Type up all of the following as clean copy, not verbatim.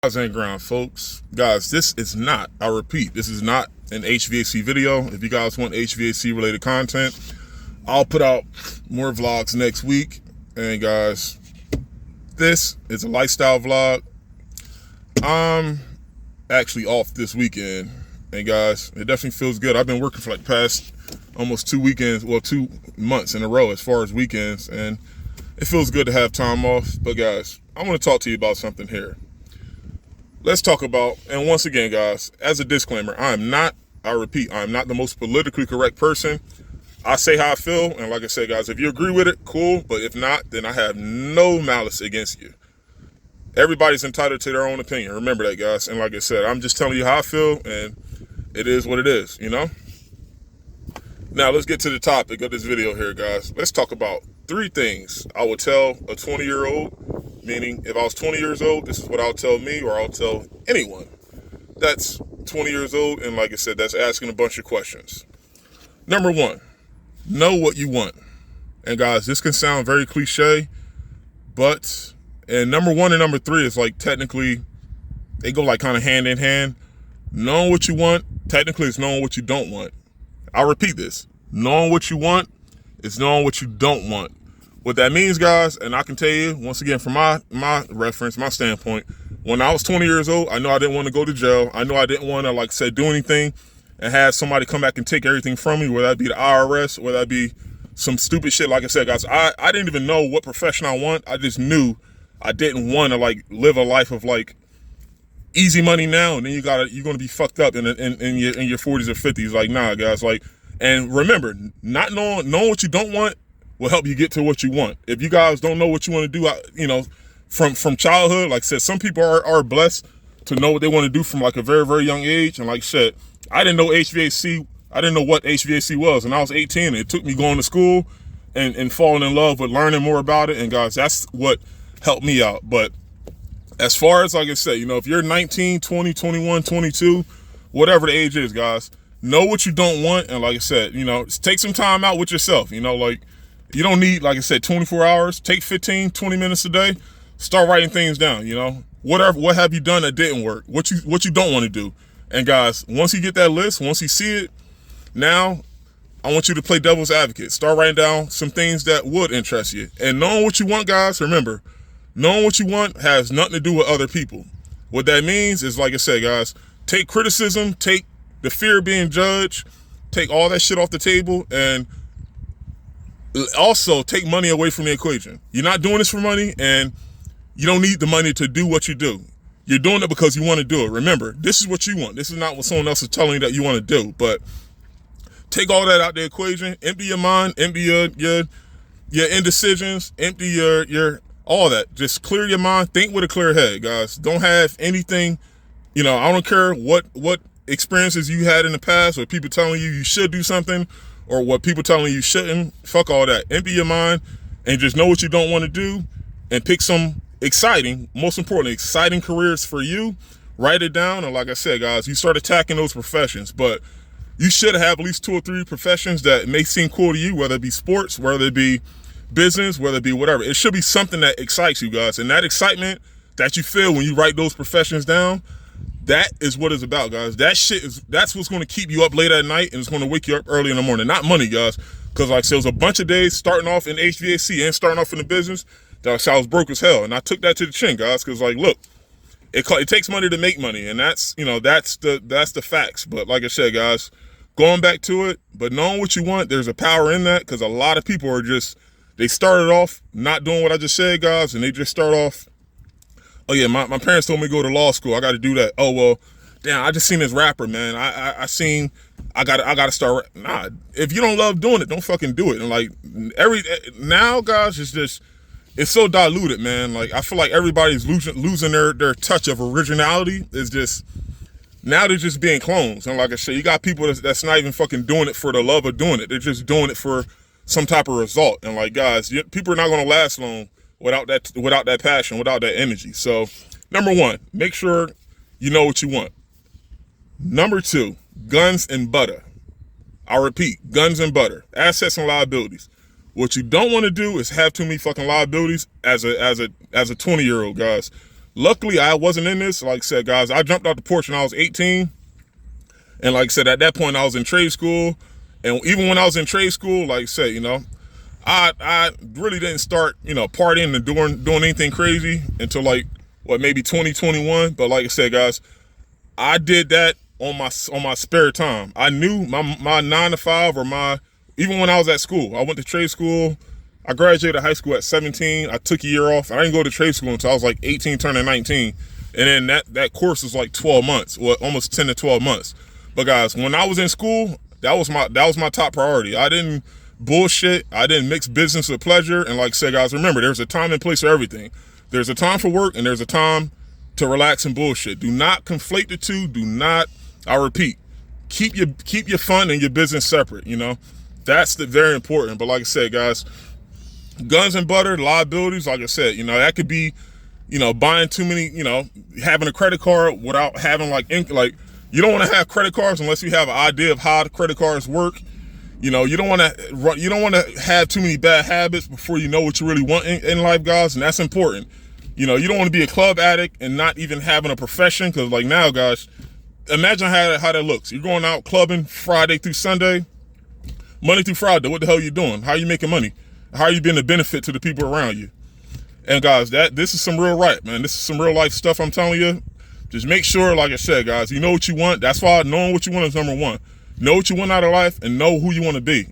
And ground, folks. Guys, this is not, I repeat, this is not an HVAC video. If you guys want HVAC related content, I'll put out more vlogs next week. And guys, this is a lifestyle vlog. I'm actually off this weekend. And guys, it definitely feels good. I've been working for like past almost 2 weekends, well, 2 months in a row as far as weekends. And it feels good to have time off. But guys, I want to talk to you about something here. Let's talk about, and once again, guys, as a disclaimer, I repeat, I'm not the most politically correct person. I say how I feel, and like I said, guys, if you agree with it, cool, but if not, then I have no malice against you. Everybody's entitled to their own opinion. Remember that, guys, and like I said, I'm just telling you how I feel, and it is what it is, you know? Now, let's get to the topic of this video here, guys. Let's talk about 3 things I would tell a 20-year-old, meaning if I was 20 years old, this is what I'll tell me, or I'll tell anyone that's 20 years old, and like I said, that's asking a bunch of questions. Number 1, know what you want. And guys, this can sound very cliche, but, and number 1 and number 3 is like technically, they go like kind of hand in hand. Knowing what you want, technically is knowing what you don't want. I'll repeat this. Knowing what you want is knowing what you don't want. What that means, guys, and I can tell you, once again, from my reference, my standpoint, when I was 20 years old, I know I didn't want to go to jail. I know I didn't want to, like I said, do anything and have somebody come back and take everything from me, whether that be the IRS, whether that be some stupid shit. Like I said, guys, I didn't even know what profession I want. I just knew I didn't want to, like, live a life of, like, easy money now, and then you're gonna be fucked up in your 40s or 50s. Like, nah, guys. Like, and remember, not knowing what you don't want will help you get to what you want. If you guys don't know what you want to do, you know, from childhood, like I said, some people are blessed to know what they want to do from like a very, very young age. And like I said, I didn't know HVAC. I didn't know what HVAC was, and I was 18. And it took me going to school and falling in love with learning more about it. And guys, that's what helped me out. But as far as, like I said, you know, if you're 19, 20, 21, 22, whatever the age is, guys, know what you don't want. And like I said, you know, take some time out with yourself. You know, like, you don't need, like I said, 24 hours. Take 15, 20 minutes a day. Start writing things down, you know. What have you done that didn't work? What you don't want to do. And guys, once you get that list, once you see it, now I want you to play devil's advocate. Start writing down some things that would interest you. And knowing what you want, guys, remember, knowing what you want has nothing to do with other people. What that means is, like I said, guys, take criticism, take the fear of being judged, take all that shit off the table, and also take money away from the equation. You're not doing this for money, and you don't need the money to do what you do. You're doing it because you want to do it. Remember, this is what you want. This is not what someone else is telling you that you want to do. But take all that out the equation. Empty your mind. Empty your indecisions. Empty your all that. Just clear your mind. Think with a clear head, guys. Don't have anything. You know, I don't care what experiences you had in the past, or people telling you should do something, or what people telling you shouldn't. Fuck all that. Empty your mind and just know what you don't want to do, and pick some exciting, most importantly, exciting careers for you. Write it down, and like I said, guys, you start attacking those professions. But you should have at least 2 or 3 professions that may seem cool to you, whether it be sports, whether it be business, whether it be whatever. It should be something that excites you, guys. And that excitement that you feel when you write those professions down, that is what it's about, guys. That's what's going to keep you up late at night, and it's going to wake you up early in the morning. Not money, guys. Because like I said, it was a bunch of days starting off in HVAC and starting off in the business that I was broke as hell. And I took that to the chin, guys, because, like, look, it takes money to make money, and that's, you know, that's the facts. But like I said, guys, going back to it, but knowing what you want, there's a power in that, because a lot of people are just, they started off not doing what I just said, guys, and they just start off, oh yeah, my parents told me to go to law school, I got to do that. Oh well, damn, I just seen this rapper, man. I gotta start. Nah, if you don't love doing it, don't fucking do it. And like now, guys, it's so diluted, man. Like, I feel like everybody's losing their touch of originality. It's just, now they're just being clones. And like I said, you got people that's not even fucking doing it for the love of doing it. They're just doing it for some type of result. And like, guys, people are not going to last long without that passion, without that energy. So, number 1, make sure you know what you want. Number 2, guns and butter. I repeat, guns and butter, assets and liabilities. What you don't want to do is have too many fucking liabilities as a 20-year-old, guys. Luckily, I wasn't in this. Like I said, guys, I jumped out the porch when I was 18. And like I said, at that point, I was in trade school. And even when I was in trade school, like I said, I really didn't start, partying and doing anything crazy until like, maybe 2021. But like I said, guys, I did that on my spare time. I knew my 9 to 5 or even when I was at school, I went to trade school. I graduated high school at 17. I took a year off. I didn't go to trade school until I was like 18, turning 19. And then that course was like 12 months, or almost 10 to 12 months. But guys, when I was in school, that was my top priority. I didn't bullshit. I didn't mix business with pleasure. And like I said, guys, remember, there's a time and place for everything. There's a time for work and there's a time to relax and bullshit. Do not conflate the two. Do not, I repeat, keep your fun and your business separate, That's very important. But like I said, guys, guns and butter, liabilities, like I said, that could be, buying too many, having a credit card without having you don't want to have credit cards unless you have an idea of how the credit cards work. You don't want to have too many bad habits before you know what you really want in life, guys, and that's important. You don't want to be a club addict and not even having a profession, because like now, guys, imagine how that looks. You're going out clubbing Friday through Sunday, Monday through Friday. What the hell are you doing? How are you making money? How are you being a benefit to the people around you? And guys, this is some real right, man. This is some real life stuff I'm telling you. Just make sure, like I said, guys, you know what you want. That's why knowing what you want is number one. Know what you want out of life and know who you want to be.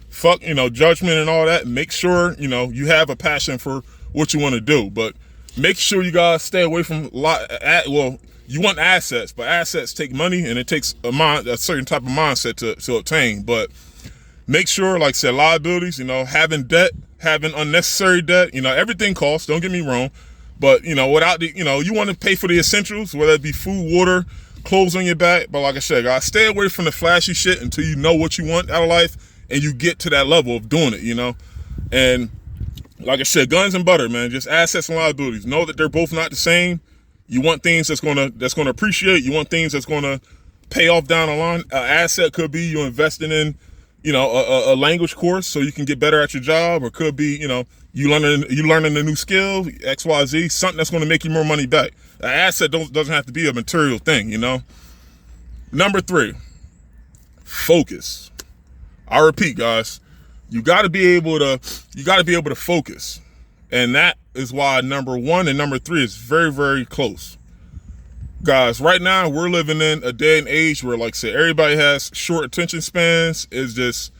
Fuck, judgment and all that. Make sure, you have a passion for what you want to do. But make sure you guys stay away from you want assets, but assets take money and it takes a certain type of mindset to obtain. But make sure, like I said, liabilities, having debt, having unnecessary debt, everything costs, don't get me wrong. But, without the, you want to pay for the essentials, whether it be food, water, clothes on your back. But like I said, guys, stay away from the flashy shit until you know what you want out of life and you get to that level of doing it, And like I said, guns and butter, man, just assets and liabilities. Know that they're both not the same. You want things that's gonna appreciate. You want things that's gonna pay off down the line. An asset could be you investing in, a language course so you can get better at your job, or could be, you learning a new skill, XYZ, something that's going to make you more money back. An asset doesn't have to be a material thing, Number 3, focus. I repeat, guys, you got to be able to focus, and that is why number 1 and number 3 is very, very close. Guys, right now we're living in a day and age where, like I said, everybody has short attention spans. It's just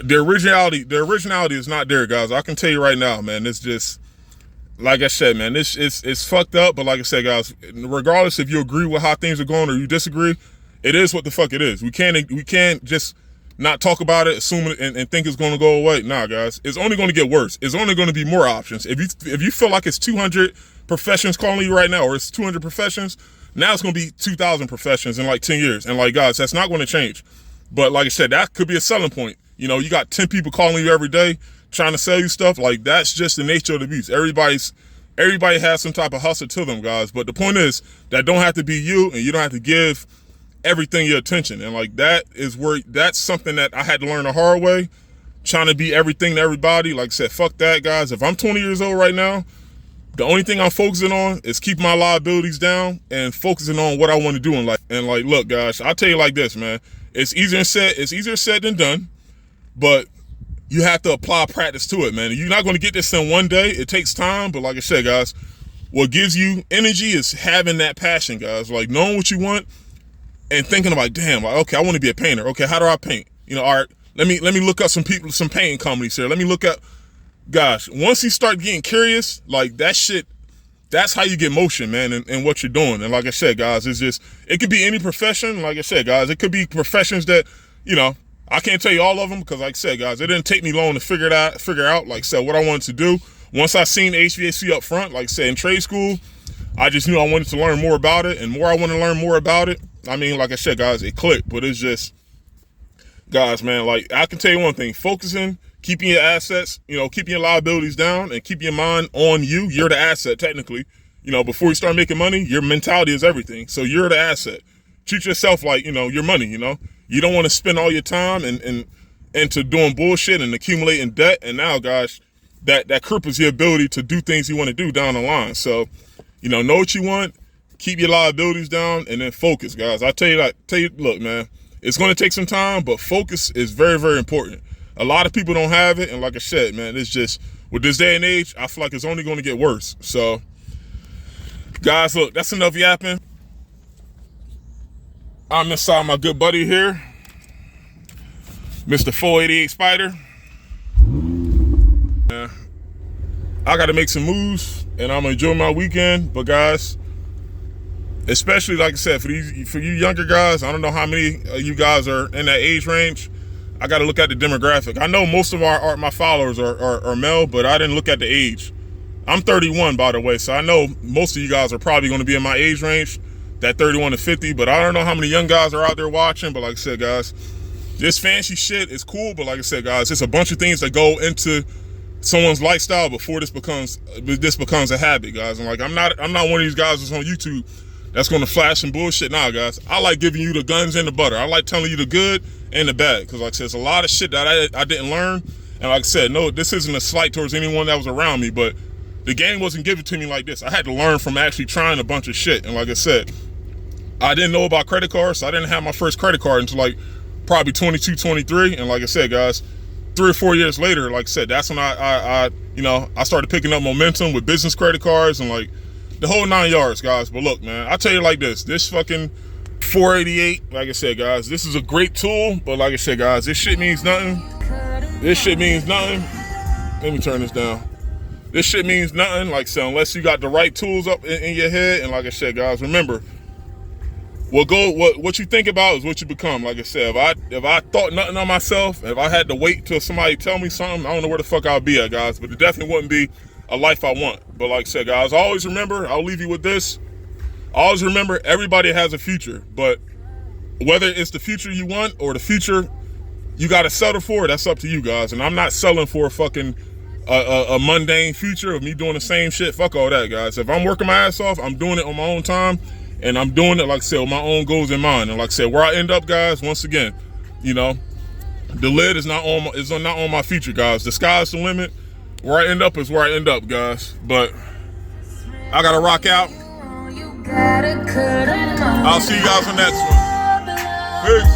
the originality is not there, guys. I can tell you right now, man. It's just, like I said, man, it's fucked up. But like I said, guys, regardless if you agree with how things are going or you disagree, it is what the fuck it is. We can't just not talk about it, assume it, and think it's going to go away. Nah, guys, it's only going to get worse. It's only going to be more options. If you feel like it's 200 professions calling you right now, or it's 200 professions, now it's going to be 2,000 professions in like 10 years. And like, guys, that's not going to change. But like I said, that could be a selling point. You got 10 people calling you every day trying to sell you stuff. Like, that's just the nature of the beast. Everybody has some type of hustle to them, guys. But the point is that don't have to be you, and you don't have to give everything your attention. And like, that's something that I had to learn the hard way, trying to be everything to everybody. Like I said, fuck that, guys. If I'm 20 years old right now, the only thing I'm focusing on is keeping my liabilities down and focusing on what I want to do in life. And like, look, guys, I'll tell you like this, man. It's easier said than done, but you have to apply practice to it, man. You're not going to get this in one day. It takes time. But like I said, guys, what gives you energy is having that passion, guys. Like, knowing what you want and thinking about, damn, like, okay, I want to be a painter. Okay, how do I paint? All right, let me look up some painting companies here. Let me look up. Gosh, once you start getting curious, like that shit, that's how you get motion, man, in what you're doing. And like I said, guys, it could be any profession. Like I said, guys, it could be professions that, I can't tell you all of them because, like I said, guys, it didn't take me long to figure out, like I said, what I wanted to do. Once I seen HVAC up front, like I said, in trade school, I just knew I wanted to learn more about it. And more I want to learn more about it, I mean, like I said, guys, it clicked. But it's just, guys, man, like, I can tell you one thing, focusing, keeping your assets, keeping your liabilities down and keeping your mind on you. You're the asset, technically. Before you start making money, your mentality is everything. So you're the asset. Treat yourself like, your money, You don't want to spend all your time into doing bullshit and accumulating debt. And now, guys, that cripples your ability to do things you want to do down the line. So, know what you want, keep your liabilities down, and then focus, guys. I tell you, look, man, it's going to take some time, but focus is very, very important. A lot of people don't have it, and like I said, man, it's just, with this day and age, I feel like it's only going to get worse. So, guys, look, that's enough yapping. I'm inside my good buddy here, Mr. 488 Spider. I got to make some moves, and I'm going to enjoy my weekend. But, guys, especially, like I said, for you younger guys, I don't know how many of you guys are in that age range. I got to look at the demographic. I know most of my followers are male, but I didn't look at the age. I'm 31, by the way, so I know most of you guys are probably going to be in my age range, that 31 to 50, but I don't know how many young guys are out there watching. But like I said, guys, this fancy shit is cool, but like I said, guys, it's a bunch of things that go into someone's lifestyle before this becomes a habit, guys. And like, I'm not one of these guys that's on YouTube that's going to flash some bullshit. Nah, guys, I like giving you the guns and the butter. I like telling you the good and the bad, because like I said, there's a lot of shit that I didn't learn. And like I said, no, this isn't a slight towards anyone that was around me, but the game wasn't given to me like this. I had to learn from actually trying a bunch of shit. And like I said, I didn't know about credit cards, so I didn't have my first credit card until like probably 22, 23. And like I said, guys, 3 or 4 years later, like I said, that's when I started picking up momentum with business credit cards and like the whole 9 yards, guys. But look, man, I tell you like this fucking 488, like I said, guys, this is a great tool, but like I said, guys, this shit means nothing. This shit means nothing. Let me turn this down. This shit means nothing, like I said, unless you got the right tools up in your head. And like I said, guys, remember, what you think about is what you become. Like I said, if I thought nothing on myself, if I had to wait till somebody tell me something, I don't know where the fuck I'd be at, guys. But it definitely wouldn't be a life I want. But like I said, guys, always remember, I'll leave you with this. Always remember, everybody has a future. But whether it's the future you want or the future you got to settle for, that's up to you, guys. And I'm not selling for a fucking a mundane future of me doing the same shit. Fuck all that, guys. If I'm working my ass off, I'm doing it on my own time, and I'm doing it, like I said, with my own goals in mind. And like I said, where I end up, guys, once again, the lid is not on my future, guys. The sky's the limit. Where I end up is where I end up, guys. But I gotta rock out. I'll see you guys on the next one. Peace.